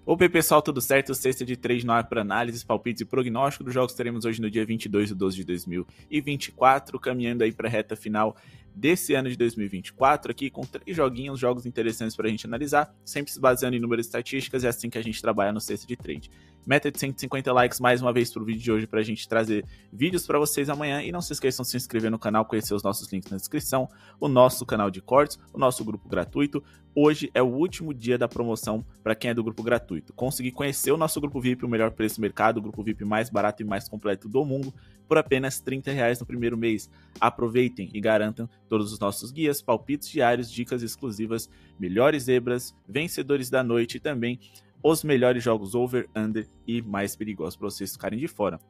Opa, pessoal, tudo certo? Sexta de 3 no ar para análises, palpites e prognóstico dos jogos teremos hoje no dia 22/12/2024, caminhando aí para a reta final desse ano de 2024, aqui com 3 jogos interessantes para a gente analisar, sempre se baseando em números e estatísticas, é assim que a gente trabalha no Sexta de Trade. Meta de 150 likes mais uma vez pro vídeo de hoje para a gente trazer vídeos para vocês amanhã, e não se esqueçam de se inscrever no canal, conhecer os nossos links na descrição, o nosso canal de cortes, o nosso grupo gratuito. Hoje é o último dia da promoção para quem é do grupo gratuito. Consegui conhecer o nosso grupo VIP, o melhor preço do mercado, o grupo VIP mais barato e mais completo do mundo, por apenas R$30 no primeiro mês. Aproveitem e garantam todos os nossos guias, palpites diários, dicas exclusivas, melhores zebras, vencedores da noite e também os melhores jogos over, under e mais perigosos para vocês ficarem de fora.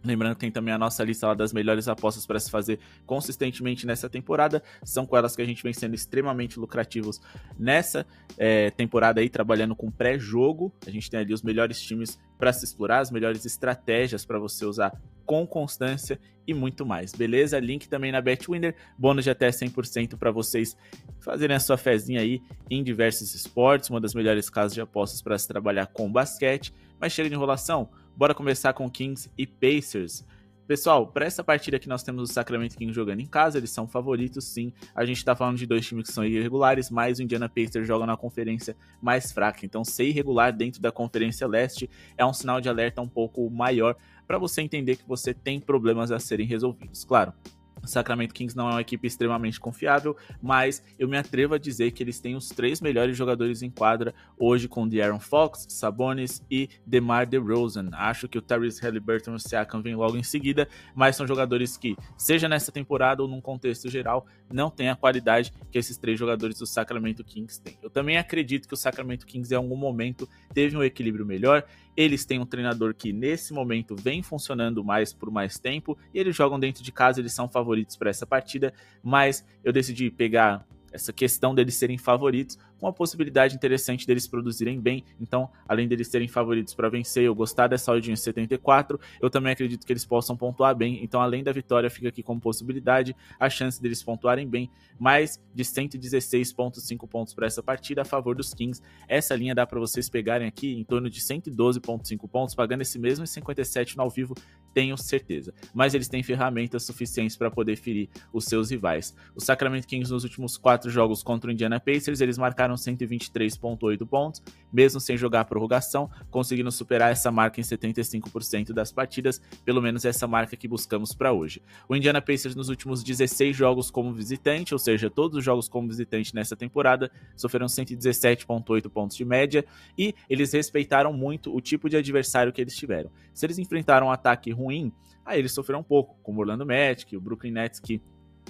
Lembrando que tem também a nossa lista lá das melhores apostas para se fazer consistentemente nessa temporada. São com elas que a gente vem sendo extremamente lucrativos nessa temporada aí, trabalhando com pré-jogo. A gente tem ali os melhores times para se explorar, as melhores estratégias para você usar com constância e muito mais, beleza? Link também na Betwinner, bônus de até 100% para vocês fazerem a sua fezinha aí em diversos esportes, uma das melhores casas de apostas para se trabalhar com basquete. Mas chega de enrolação, bora começar com Kings e Pacers. Pessoal, para essa partida aqui nós temos o Sacramento Kings jogando em casa, eles são favoritos sim, a gente tá falando de dois times que são irregulares, mas o Indiana Pacers joga na conferência mais fraca, então ser irregular dentro da Conferência Leste é um sinal de alerta um pouco maior para você entender que você tem problemas a serem resolvidos. Claro, o Sacramento Kings não é uma equipe extremamente confiável, mas eu me atrevo a dizer que eles têm os 3 melhores jogadores em quadra hoje, com De'Aaron Fox, Sabonis e DeMar DeRozan. Acho que o Tyrese Haliburton e o Siakam vêm logo em seguida, mas são jogadores que, seja nessa temporada ou num contexto geral, não têm a qualidade que esses 3 jogadores do Sacramento Kings têm. Eu também acredito que o Sacramento Kings em algum momento teve um equilíbrio melhor. Eles têm um treinador que nesse momento vem funcionando mais por mais tempo e eles jogam dentro de casa, eles são favoritos para essa partida, mas eu decidi pegar essa questão deles serem favoritos com a possibilidade interessante deles produzirem bem. Então, além deles serem favoritos para vencer, eu gostar dessa audiência 74, eu também acredito que eles possam pontuar bem. Então, além da vitória, fica aqui como possibilidade a chance deles pontuarem bem, mais de 116,5 pontos para essa partida a favor dos Kings. Essa linha dá para vocês pegarem aqui em torno de 112,5 pontos, pagando esse mesmo 57 no ao vivo, tenho certeza. Mas eles têm ferramentas suficientes para poder ferir os seus rivais. O Sacramento Kings nos últimos 4 jogos contra o Indiana Pacers, eles marcaram 123,8 pontos, mesmo sem jogar a prorrogação, conseguindo superar essa marca em 75% das partidas, pelo menos essa marca que buscamos para hoje. O Indiana Pacers nos últimos 16 jogos como visitante, ou seja, todos os jogos como visitante nessa temporada, sofreram 117,8 pontos de média, e eles respeitaram muito o tipo de adversário que eles tiveram. Se eles enfrentaram um ataque ruim, aí eles sofreram um pouco, como o Orlando Magic, o Brooklyn Nets, que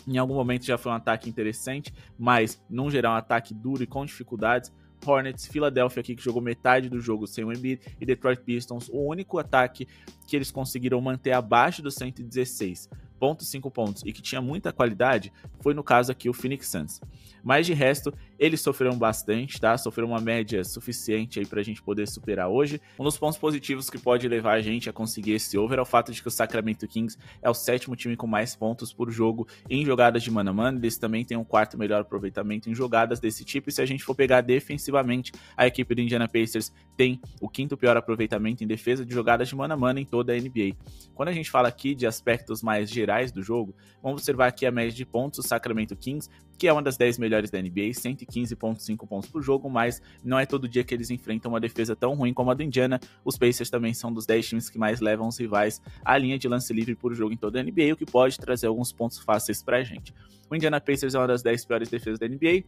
em algum momento já foi um ataque interessante, mas num geral um ataque duro e com dificuldades. Hornets, Philadelphia aqui que jogou metade do jogo sem o Embiid, e Detroit Pistons, o único ataque que eles conseguiram manter abaixo dos 116,5 pontos e que tinha muita qualidade foi no caso aqui o Phoenix Suns. Mas de resto, eles sofreram bastante, tá? Sofreram uma média suficiente aí pra gente poder superar hoje. Um dos pontos positivos que pode levar a gente a conseguir esse over é o fato de que o Sacramento Kings é o 7º time com mais pontos por jogo em jogadas de mano a mano. Eles também têm um 4º melhor aproveitamento em jogadas desse tipo, e se a gente for pegar defensivamente, a equipe do Indiana Pacers tem o 5º pior aproveitamento em defesa de jogadas de mano a mano em toda a NBA. Quando a gente fala aqui de aspectos mais gerais do jogo, vamos observar aqui a média de pontos do Sacramento Kings, que é uma das 10 melhores da NBA, 115,5 pontos por jogo, mas não é todo dia que eles enfrentam uma defesa tão ruim como a do Indiana. Os Pacers também são dos 10 times que mais levam os rivais à linha de lance livre por jogo em toda a NBA, o que pode trazer alguns pontos fáceis pra gente. O Indiana Pacers é uma das 10 piores defesas da NBA,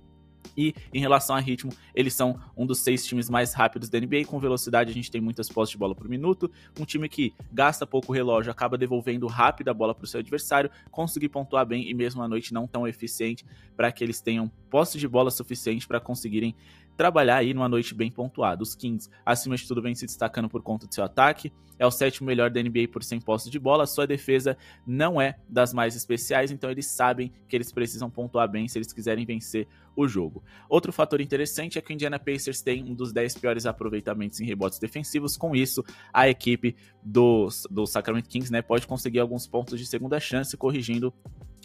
e em relação a ritmo, eles são um dos 6 times mais rápidos da NBA. Com velocidade, a gente tem muitas posses de bola por minuto. Um time que gasta pouco relógio acaba devolvendo rápido a bola para o seu adversário, conseguir pontuar bem, e mesmo à noite não tão eficiente, para que eles tenham posse de bola suficiente para conseguirem trabalhar aí numa noite bem pontuada. Os Kings, acima de tudo, vem se destacando por conta do seu ataque, é o 7º melhor da NBA por 100 posses de bola. Sua defesa não é das mais especiais, então eles sabem que eles precisam pontuar bem se eles quiserem vencer o jogo. Outro fator interessante é que o Indiana Pacers tem um dos 10 piores aproveitamentos em rebotes defensivos. Com isso, a equipe do Sacramento Kings, né, pode conseguir alguns pontos de segunda chance, corrigindo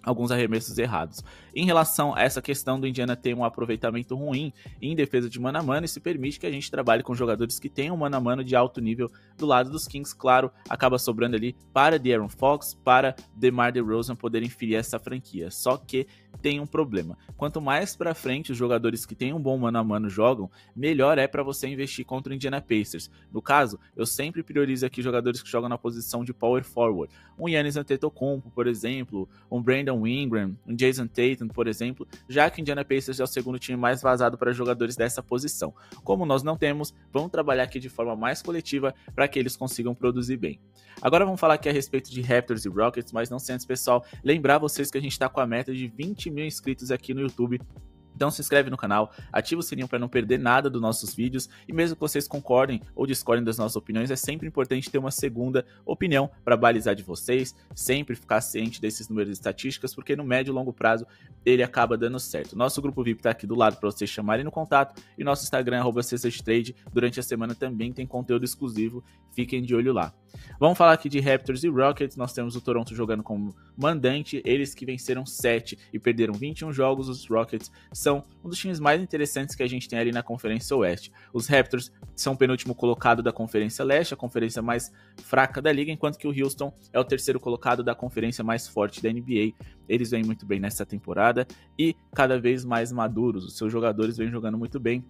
alguns arremessos errados. Em relação a essa questão do Indiana ter um aproveitamento ruim em defesa de mano a mano, isso permite que a gente trabalhe com jogadores que tenham mano a mano de alto nível do lado dos Kings. Claro, acaba sobrando ali para De'Aaron Fox, para DeMar DeRozan poderem ferir essa franquia. Só que tem um problema. Quanto mais para frente os jogadores que têm um bom mano a mano jogam, melhor é para você investir contra o Indiana Pacers. No caso, eu sempre priorizo aqui jogadores que jogam na posição de power forward. Um Giannis Antetokounmpo, por exemplo, um Brandon Ingram, um Jason Tatum, por exemplo, já que o Indiana Pacers é o segundo time mais vazado para jogadores dessa posição. Como nós não temos, vamos trabalhar aqui de forma mais coletiva para que eles consigam produzir bem. Agora vamos falar aqui a respeito de Raptors e Rockets, mas não sem antes, pessoal, lembrar vocês que a gente está com a meta de 20 mil inscritos aqui no YouTube. Então se inscreve no canal, ativa o sininho para não perder nada dos nossos vídeos, e mesmo que vocês concordem ou discordem das nossas opiniões, é sempre importante ter uma segunda opinião para balizar de vocês, sempre ficar ciente desses números e estatísticas, porque no médio e longo prazo ele acaba dando certo. Nosso grupo VIP está aqui do lado para vocês chamarem no contato, e nosso Instagram @cestadtrade, durante a semana também tem conteúdo exclusivo, fiquem de olho lá. Vamos falar aqui de Raptors e Rockets. Nós temos o Toronto jogando como mandante, eles que venceram 7 e perderam 21 jogos. Os Rockets são um dos times mais interessantes que a gente tem ali na Conferência Oeste. Os Raptors são o penúltimo colocado da Conferência Leste, a conferência mais fraca da liga, enquanto que o Houston é o terceiro colocado da conferência mais forte da NBA. Eles vêm muito bem nessa temporada e cada vez mais maduros. Os seus jogadores vêm jogando muito bem,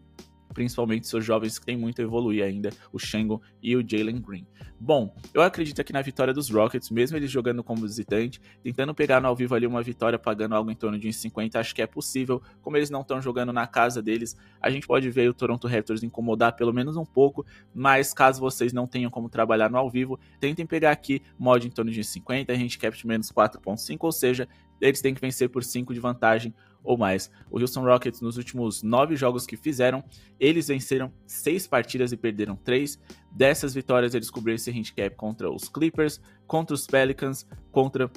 principalmente seus jovens que têm muito a evoluir ainda, o Sengun e o Jalen Green. Bom, eu acredito aqui na vitória dos Rockets, mesmo eles jogando como visitante, tentando pegar no ao vivo ali uma vitória, pagando algo em torno de 1,50, acho que é possível. Como eles não estão jogando na casa deles, a gente pode ver o Toronto Raptors incomodar pelo menos um pouco, mas caso vocês não tenham como trabalhar no ao vivo, tentem pegar aqui mod em torno de 1,50, handicap de menos 4,5, ou seja, eles têm que vencer por 5 de vantagem ou mais. O Houston Rockets, nos últimos 9 jogos que fizeram, eles venceram 6 partidas e perderam 3. Dessas vitórias, eles cobriram esse handicap contra os Clippers, contra os Pelicans, contra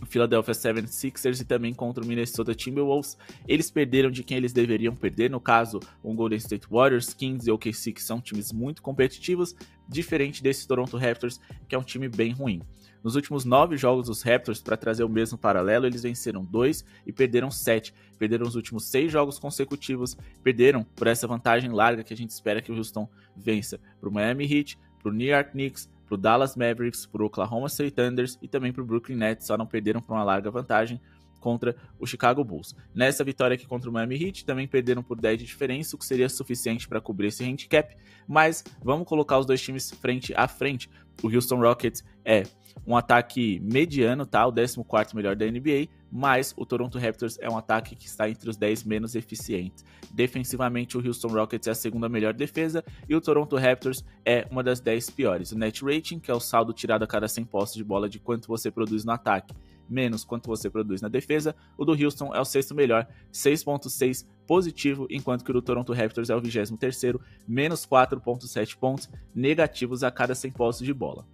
o Philadelphia 76ers e também contra o Minnesota Timberwolves. Eles perderam de quem eles deveriam perder, no caso, o Golden State Warriors, Kings e OKC, que são times muito competitivos, diferente desse Toronto Raptors, que é um time bem ruim. Nos últimos 9 jogos dos Raptors, para trazer o mesmo paralelo, eles venceram 2 e perderam 7. Perderam os últimos 6 jogos consecutivos, perderam por essa vantagem larga que a gente espera que o Houston vença para o Miami Heat, para o New York Knicks, para o Dallas Mavericks, para o Oklahoma City Thunders e também para o Brooklyn Nets, só não perderam por uma larga vantagem contra o Chicago Bulls. Nessa vitória aqui contra o Miami Heat, também perderam por 10 de diferença, o que seria suficiente para cobrir esse handicap, mas vamos colocar os dois times frente a frente. O Houston Rockets é um ataque mediano, tá? O 14º melhor da NBA, mas o Toronto Raptors é um ataque que está entre os 10 menos eficientes. Defensivamente, o Houston Rockets é a segunda melhor defesa e o Toronto Raptors é uma das 10 piores. O net rating, que é o saldo tirado a cada 100 posses de bola de quanto você produz no ataque, menos quanto você produz na defesa, o do Houston é o 6º melhor, 6,6 positivo, enquanto que o do Toronto Raptors é o 23º, menos 4,7 pontos negativos a cada 100 posses de bola.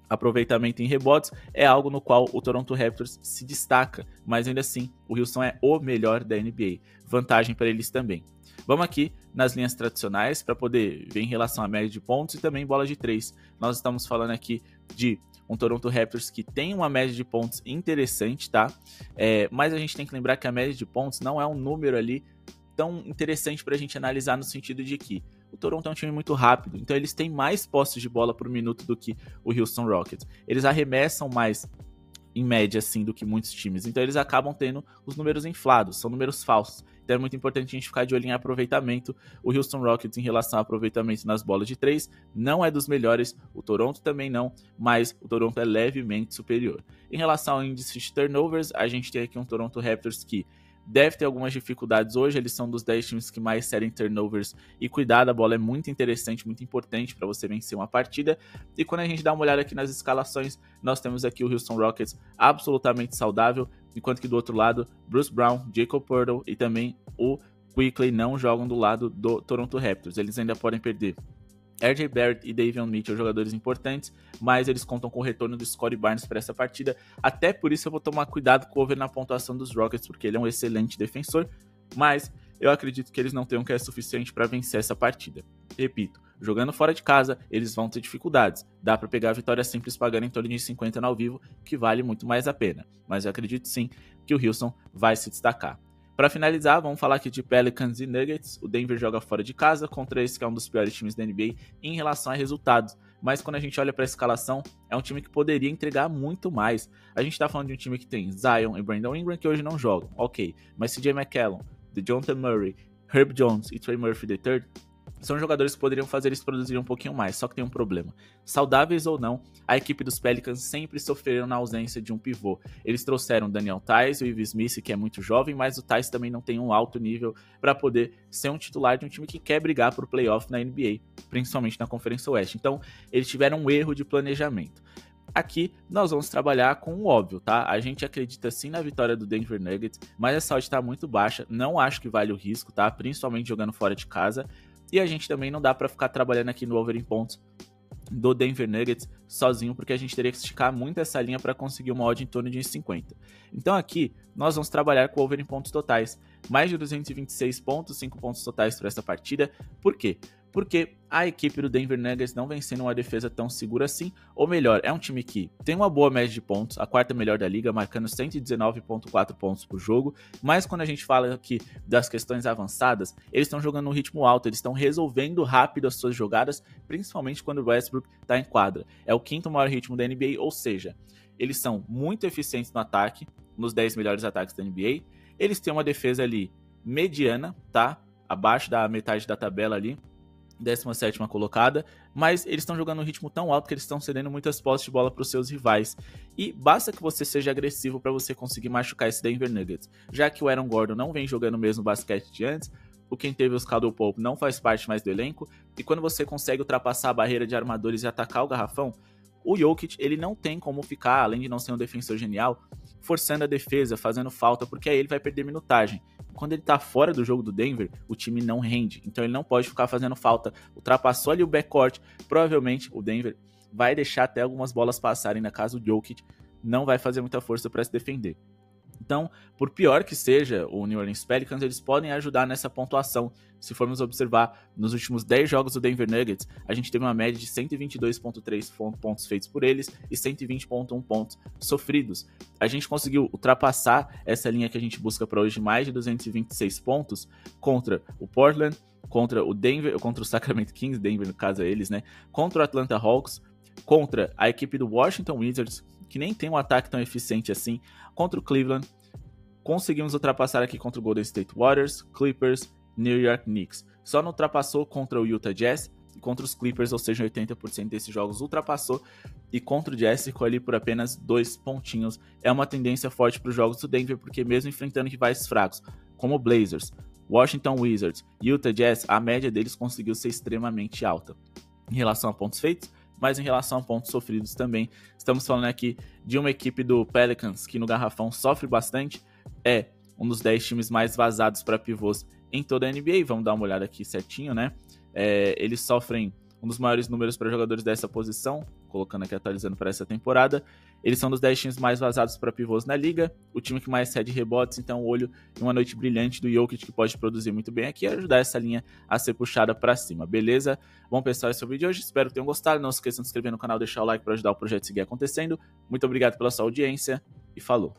Aproveitamento em rebotes é algo no qual o Toronto Raptors se destaca, mas ainda assim o Houston é o melhor da NBA, vantagem para eles também. Vamos aqui nas linhas tradicionais para poder ver em relação à média de pontos e também bola de 3. Nós estamos falando aqui de um Toronto Raptors que tem uma média de pontos interessante, tá? Mas a gente tem que lembrar que a média de pontos não é um número ali tão interessante para a gente analisar, no sentido de que o Toronto é um time muito rápido, então eles têm mais posses de bola por minuto do que o Houston Rockets. Eles arremessam mais, em média, assim, do que muitos times, então eles acabam tendo os números inflados, são números falsos. Então é muito importante a gente ficar de olho em aproveitamento. O Houston Rockets, em relação ao aproveitamento nas bolas de 3, não é dos melhores, o Toronto também não, mas o Toronto é levemente superior. Em relação ao índice de turnovers, a gente tem aqui um Toronto Raptors que deve ter algumas dificuldades hoje, eles são dos 10 times que mais cedem turnovers, e cuidar da bola é muito interessante, muito importante para você vencer uma partida. E quando a gente dá uma olhada aqui nas escalações, nós temos aqui o Houston Rockets absolutamente saudável, enquanto que do outro lado, Bruce Brown, Jakob Poeltl e também o Quickley não jogam do lado do Toronto Raptors. Eles ainda podem perder RJ Barrett e Davion Mitchell, jogadores importantes, mas eles contam com o retorno do Scottie Barnes para essa partida. Até por isso eu vou tomar cuidado com o over na pontuação dos Rockets, porque ele é um excelente defensor, mas eu acredito que eles não tenham o que é suficiente para vencer essa partida. Repito, Jogando fora de casa, eles vão ter dificuldades. Dá para pegar a vitória simples pagando em torno de 50 no ao vivo, que vale muito mais a pena. Mas eu acredito sim que o Houston vai se destacar. Para finalizar, vamos falar aqui de Pelicans e Nuggets. O Denver joga fora de casa contra esse que é um dos piores times da NBA em relação a resultados. Mas quando a gente olha para a escalação, é um time que poderia entregar muito mais. A gente está falando de um time que tem Zion e Brandon Ingram, que hoje não jogam, ok. Mas CJ McCollum, DeJounte Murray, Herb Jones e Trey Murphy III são jogadores que poderiam fazer eles produzirem um pouquinho mais, só que tem um problema. Saudáveis ou não, a equipe dos Pelicans sempre sofreram na ausência de um pivô. Eles trouxeram Daniel Theis e o Ives Smith, que é muito jovem, mas o Theis também não tem um alto nível para poder ser um titular de um time que quer brigar por playoff na NBA, principalmente na Conferência Oeste. Então, eles tiveram um erro de planejamento. Aqui nós vamos trabalhar com o óbvio, tá? A gente acredita sim na vitória do Denver Nuggets, mas essa odd tá muito baixa, não acho que vale o risco, tá? Principalmente jogando fora de casa. E a gente também não dá para ficar trabalhando aqui no over em pontos do Denver Nuggets sozinho, porque a gente teria que esticar muito essa linha para conseguir uma odd em torno de 1,50. Então aqui nós vamos trabalhar com over em pontos totais, mais de 226,5 pontos totais para essa partida. Por quê? Porque a equipe do Denver Nuggets não vem sendo uma defesa tão segura assim, ou melhor, é um time que tem uma boa média de pontos, a quarta melhor da liga, marcando 119,4 pontos por jogo, mas quando a gente fala aqui das questões avançadas, eles estão jogando no ritmo alto, eles estão resolvendo rápido as suas jogadas, principalmente quando o Westbrook está em quadra. É o quinto maior ritmo da NBA, ou seja, eles são muito eficientes no ataque, nos 10 melhores ataques da NBA, eles têm uma defesa ali mediana, tá? Abaixo da metade da tabela ali, 17ª colocada, mas eles estão jogando um ritmo tão alto que eles estão cedendo muitas posses de bola para os seus rivais. E basta que você seja agressivo para você conseguir machucar esse Denver Nuggets. Já que o Aaron Gordon não vem jogando o mesmo basquete de antes, o Kentavious Caldwell-Pope não faz parte mais do elenco, e quando você consegue ultrapassar a barreira de armadores e atacar o garrafão, o Jokic, ele não tem como ficar, além de não ser um defensor genial, forçando a defesa, fazendo falta, porque aí ele vai perder minutagem. Quando ele tá fora do jogo do Denver, o time não rende, então ele não pode ficar fazendo falta. Ultrapassou ali o backcourt, provavelmente o Denver vai deixar até algumas bolas passarem, na casa do Jokic não vai fazer muita força para se defender. Então, por pior que seja o New Orleans Pelicans, eles podem ajudar nessa pontuação. Se formos observar, nos últimos 10 jogos do Denver Nuggets, a gente teve uma média de 122,3 pontos feitos por eles e 120,1 pontos sofridos. A gente conseguiu ultrapassar essa linha que a gente busca para hoje, mais de 226 pontos, contra o Portland, contra o Denver, contra o Sacramento Kings, Denver no caso é eles, né? Contra o Atlanta Hawks, contra a equipe do Washington Wizards, que nem tem um ataque tão eficiente assim, contra o Cleveland. Conseguimos ultrapassar aqui contra o Golden State Warriors, Clippers, New York Knicks. Só não ultrapassou contra o Utah Jazz e contra os Clippers, ou seja, 80% desses jogos ultrapassou. E contra o Jazz ficou ali por apenas 2 pontinhos. É uma tendência forte para os jogos do Denver, porque mesmo enfrentando rivais fracos, como Blazers, Washington Wizards e Utah Jazz, a média deles conseguiu ser extremamente alta. Em relação a pontos feitos, mas em relação a pontos sofridos também. Estamos falando aqui de uma equipe do Pelicans que no garrafão sofre bastante, é um dos 10 times mais vazados para pivôs em toda a NBA. Vamos dar uma olhada aqui certinho, né? Eles sofrem um dos maiores números para jogadores dessa posição, colocando aqui, atualizando para essa temporada. Eles são dos 10 times mais vazados para pivôs na liga, o time que mais cede rebotes, então olho em uma noite brilhante do Jokic, que pode produzir muito bem aqui e ajudar essa linha a ser puxada para cima, beleza? Bom, pessoal, esse é o vídeo de hoje, espero que tenham gostado, não se esqueçam de se inscrever no canal, deixar o like para ajudar o projeto a seguir acontecendo. Muito obrigado pela sua audiência e falou!